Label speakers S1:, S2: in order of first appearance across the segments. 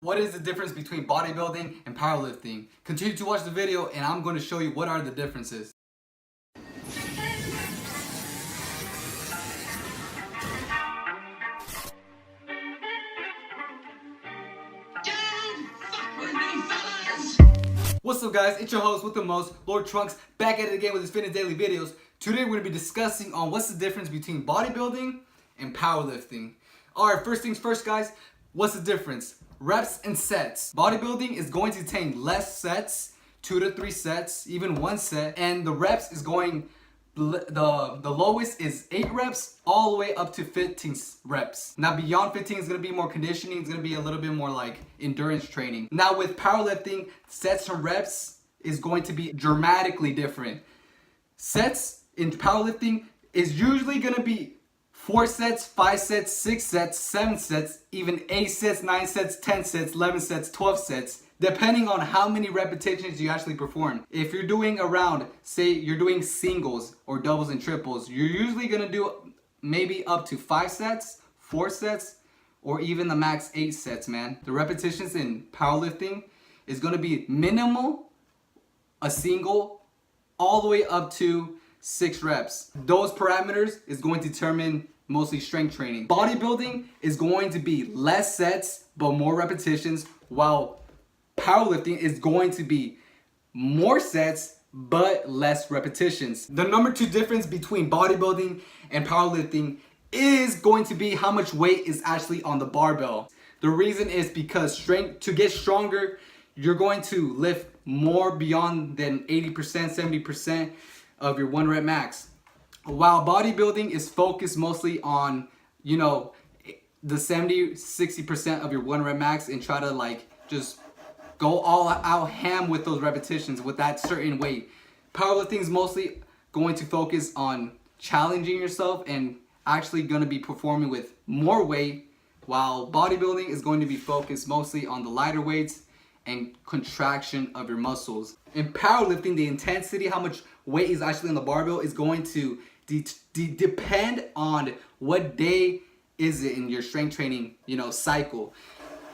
S1: What is the difference between bodybuilding and powerlifting? Continue to watch the video and I'm going to show you what are the differences. What's up guys, it's your host with the most, Lord Trunks, back at it again with his fitness daily videos. Today we're going to be discussing on what's the difference between bodybuilding and powerlifting. Alright, first things first guys, what's the difference? Reps and sets. Bodybuilding is going to contain less sets, 2 to 3 sets, even 1 set, and the reps is going, the lowest is 8 reps all the way up to 15 reps. Now beyond 15 is going to be more conditioning, it's going to be a little bit more like endurance training. Now with powerlifting, sets and reps is going to be dramatically different. Sets in powerlifting is usually going to be 4 sets, 5 sets, 6 sets, 7 sets, even 8 sets, 9 sets, 10 sets, 11 sets, 12 sets, depending on how many repetitions you actually perform. If you're doing around, say you're doing singles or doubles and triples, you're usually gonna do maybe up to 5 sets, 4 sets, or even the max 8 sets, man. The repetitions in powerlifting is gonna be minimal, a single, all the way up to 6 reps. Those parameters is going to determine mostly strength training. Bodybuilding is going to be less sets but more repetitions, while powerlifting is going to be more sets but less repetitions. The number 2 difference between bodybuilding and powerlifting is going to be how much weight is actually on the barbell. The reason is because to get stronger, you're going to lift more beyond than 80%, 70% of your 1 rep max. While bodybuilding is focused mostly on, you know, the 70-60% of your 1 rep max and try to like just go all out ham with those repetitions with that certain weight. Powerlifting is mostly going to focus on challenging yourself and actually going to be performing with more weight, while bodybuilding is going to be focused mostly on the lighter weights and contraction of your muscles. In powerlifting, the intensity, how much weight is actually on the barbell, is going to depend on what day is it in your strength training, cycle.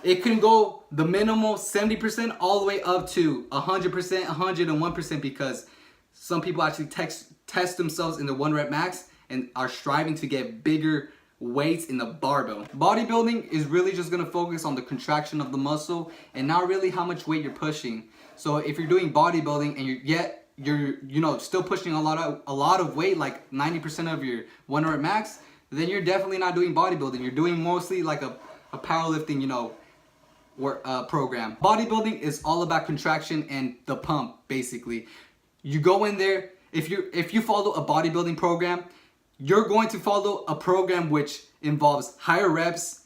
S1: It can go the minimal 70% all the way up to 100%, 101%, because some people actually test themselves in the 1 rep max and are striving to get bigger weights in the barbell. Bodybuilding is really just going to focus on the contraction of the muscle and not really how much weight you're pushing. So if you're doing bodybuilding and you're still pushing a lot of weight, like 90% of your 1 rep max, then you're definitely not doing bodybuilding. You're doing mostly like a powerlifting, program. Bodybuilding is all about contraction and the pump, basically. You go in there, if you follow a bodybuilding program, you're going to follow a program which involves higher reps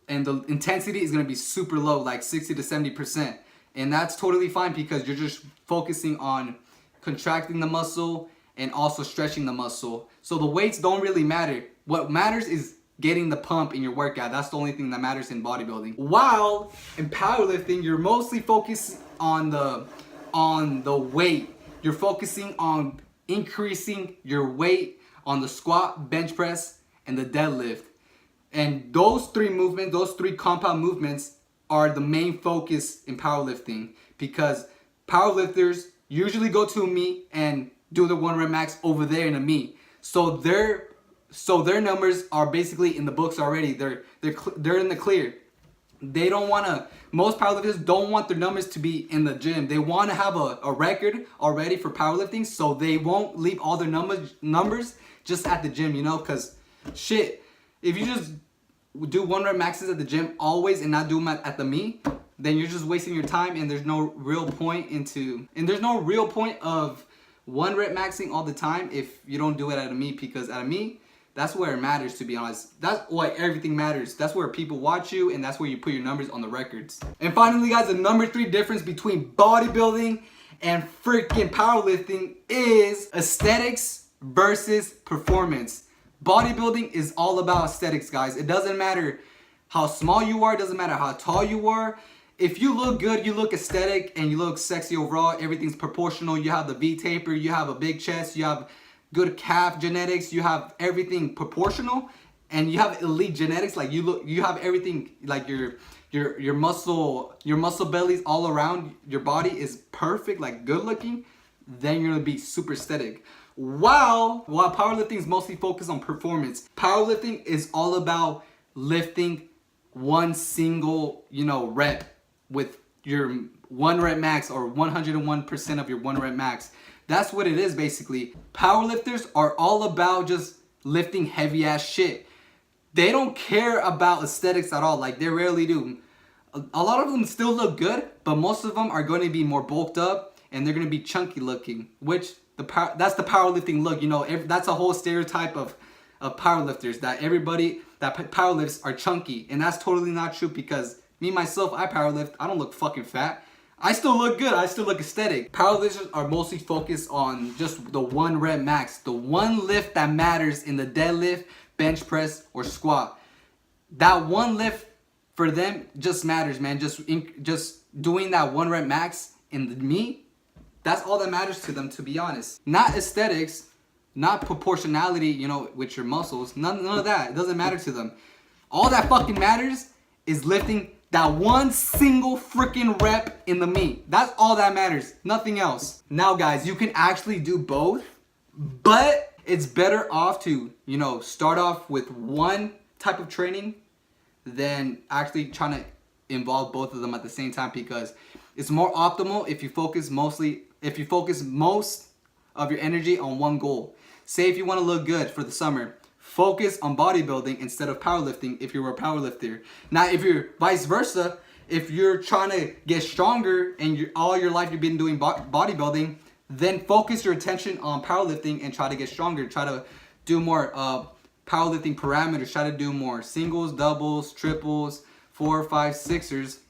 S1: and the intensity is going to be super low, like 60 to 70%. And that's totally fine because you're just focusing on contracting the muscle and also stretching the muscle. So the weights don't really matter. What matters is getting the pump in your workout. That's the only thing that matters in bodybuilding. While in powerlifting, you're mostly focused on the weight. You're focusing on increasing your weight on the squat, bench press, and the deadlift. And those 3 movements, those 3 compound movements are the main focus in powerlifting, because powerlifters usually go to a meet and do the 1 rep max over there in a meet. So their numbers are basically in the books already. They're in the clear. They don't want to, most powerlifters don't want their numbers to be in the gym. They want to have a record already for powerlifting, so they won't leave all their numbers just at the gym, because shit, if you just do 1 rep maxes at the gym always and not do them at the meet, then you're just wasting your time, and there's no real point of 1 rep maxing all the time if you don't do it at a meet, because at a meet, that's where it matters, to be honest. That's why everything matters. That's where people watch you, and that's where you put your numbers on the records. And finally, guys, the number 3 difference between bodybuilding and freaking powerlifting is aesthetics versus performance. Bodybuilding is all about aesthetics, guys. It doesn't matter how small you are, it doesn't matter how tall you are. If you look good, you look aesthetic, and you look sexy overall, everything's proportional. You have the V taper, you have a big chest, you have good calf genetics, you have everything proportional, and you have elite genetics, like you have everything, like your muscle bellies all around your body is perfect, like good looking, then you're gonna be super aesthetic. While powerlifting is mostly focused on performance, powerlifting is all about lifting one single, rep with your 1 rep max, or 101% of your 1 rep max. That's what it is basically. Powerlifters are all about just lifting heavy ass shit. They don't care about aesthetics at all. Like, they rarely do. A lot of them still look good, but most of them are going to be more bulked up and they're going to be chunky looking, which that's the powerlifting look. That's a whole stereotype of powerlifters, that everybody that powerlifts are chunky, and that's totally not true, because me myself, I powerlift. I don't look fucking fat. I still look good. I still look aesthetic. Powerlifters are mostly focused on just the 1 rep max, the one lift that matters in the deadlift, bench press, or squat. That one lift for them just matters, man. Just doing that 1 rep max in the meet, that's all that matters to them, to be honest. Not aesthetics, not proportionality, with your muscles. None of that. It doesn't matter to them. All that fucking matters is lifting that one single freaking rep in the meet. That's all that matters. Nothing else. Now, guys, you can actually do both, but it's better off to, start off with one type of training than actually trying to involve both of them at the same time, because it's more optimal if you focus most of your energy on one goal. Say if you want to look good for the summer, focus on bodybuilding instead of powerlifting if you're a powerlifter. Now, if you're vice versa, if you're trying to get stronger and all your life you've been doing bodybuilding, then focus your attention on powerlifting and try to get stronger. Try to do more powerlifting parameters. Try to do more singles, doubles, triples, 4, 5, 6ers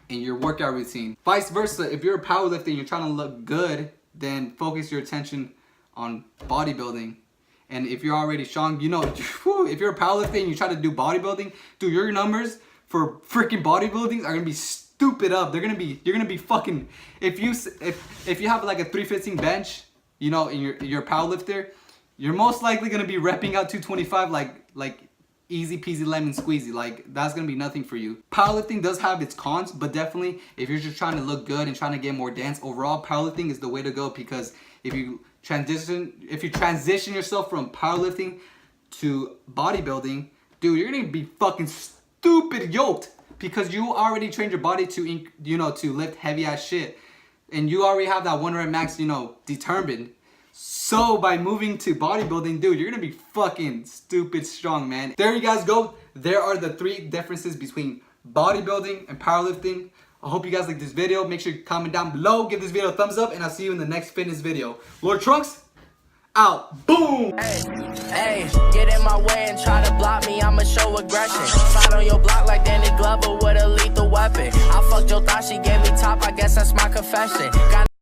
S1: in your workout routine. Vice versa, if you're a powerlifter and you're trying to look good, then focus your attention on bodybuilding. And if you're already strong, if you're a powerlifter and you try to do bodybuilding, dude, your numbers for freaking bodybuilding are gonna be stupid up. You're gonna be fucking, if you have like a 315 bench, and you're a powerlifter, you're most likely gonna be repping out 225 like easy peasy lemon squeezy. Like, that's gonna be nothing for you. Powerlifting does have its cons, but definitely if you're just trying to look good and trying to get more dense, overall powerlifting is the way to go, because if you transition yourself from powerlifting to bodybuilding, dude, you're gonna be fucking stupid yoked, because you already trained your body to to lift heavy ass shit, and you already have that 1 rep max determined. So by moving to bodybuilding, dude, you're gonna be fucking stupid strong, man. There you guys go. There are the 3 differences between bodybuilding and powerlifting. I hope you guys like this video. Make sure you comment down below, give this video a thumbs up, and I'll see you in the next fitness video. Lord Trunks, out. Boom!
S2: Hey, get in my way and try to block me, I'ma show aggression. Slide on your block like Danny Glover with a lethal weapon. I fucked your thought, she gave me top, I guess that's my confession.